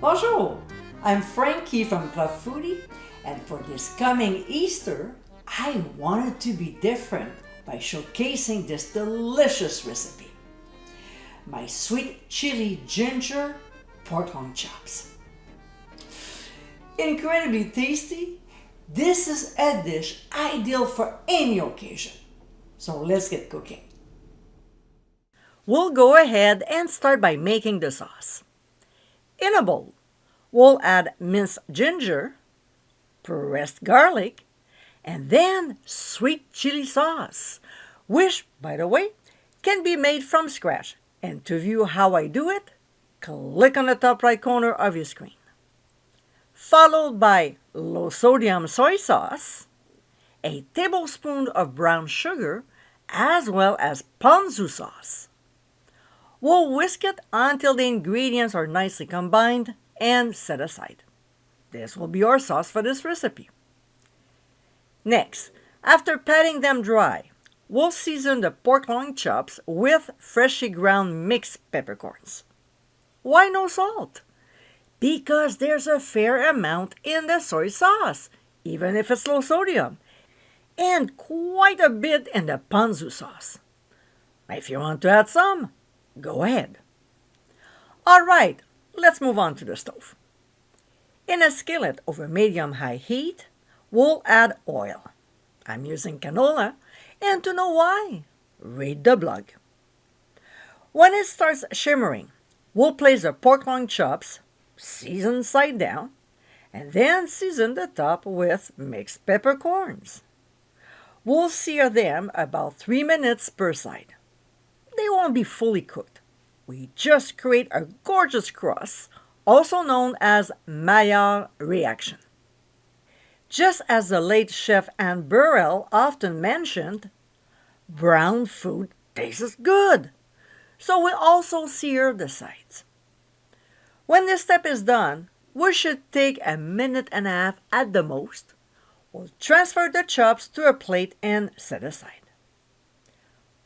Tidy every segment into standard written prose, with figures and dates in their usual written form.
Bonjour, I'm Frankie from Club Foodie, and for this coming Easter, I wanted to be different by showcasing this delicious recipe. My sweet chili ginger pork loin chops. Incredibly tasty, this is a dish ideal for any occasion. So let's get cooking. We'll go ahead and start by making the sauce. In a bowl, we'll add minced ginger, pressed garlic, and then sweet chili sauce, which, by the way, can be made from scratch. And to view how I do it, click on the top right corner of your screen. Followed by low-sodium soy sauce, a tablespoon of brown sugar, as well as ponzu sauce. We'll whisk it until the ingredients are nicely combined and set aside. This will be our sauce for this recipe. Next, after patting them dry, we'll season the pork loin chops with freshly ground mixed peppercorns. Why no salt? Because there's a fair amount in the soy sauce, even if it's low sodium, and quite a bit in the ponzu sauce. If you want to add some, go ahead. All right, let's move on to the stove. In a skillet over medium-high heat, we'll add oil. I'm using canola, and to know why, read the blog. When it starts shimmering, we'll place the pork loin chops, seasoned side down, and then season the top with mixed peppercorns. We'll sear them about 3 minutes per side. They won't be fully cooked. We just create a gorgeous crust, also known as Maillard reaction. Just as the late chef Anne Burrell often mentioned, brown food tastes good, so we also sear the sides. When this step is done, we should take a minute and a half at the most. We'll transfer the chops to a plate and set aside.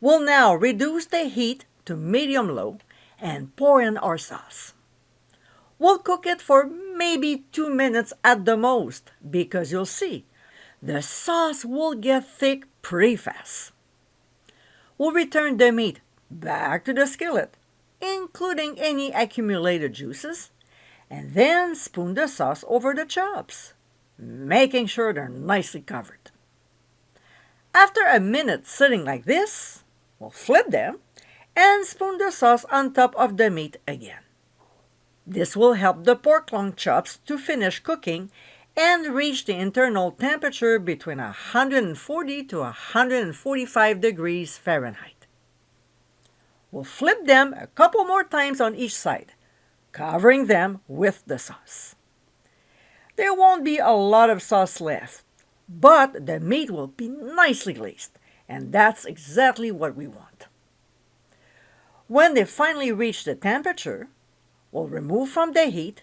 We'll now reduce the heat to medium-low and pour in our sauce. We'll cook it for maybe 2 minutes at the most because you'll see, the sauce will get thick pretty fast. We'll return the meat back to the skillet, including any accumulated juices, and then spoon the sauce over the chops, making sure they're nicely covered. After a minute sitting like this, we'll flip them and spoon the sauce on top of the meat again. This will help the pork loin chops to finish cooking and reach the internal temperature between 140 to 145 degrees Fahrenheit. We'll flip them a couple more times on each side, covering them with the sauce. There won't be a lot of sauce left, but the meat will be nicely glazed, and that's exactly what we want. When they finally reach the temperature, we'll remove from the heat,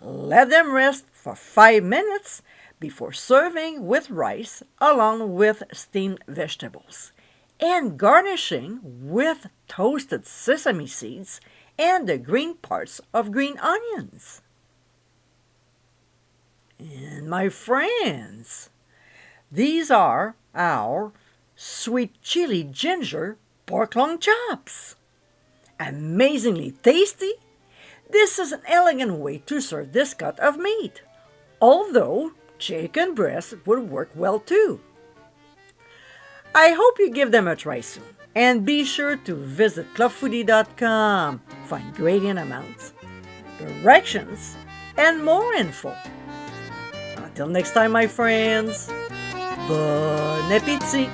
let them rest for 5 minutes before serving with rice along with steamed vegetables, and garnishing with toasted sesame seeds and the green parts of green onions. And my friends, these are our sweet chili ginger pork loin chops. Amazingly tasty, this is an elegant way to serve this cut of meat, although chicken breast would work well too. I hope you give them a try soon, and be sure to visit clubfoodie.com for ingredient amounts, directions, and more info. Until next time, my friends, bon appétit!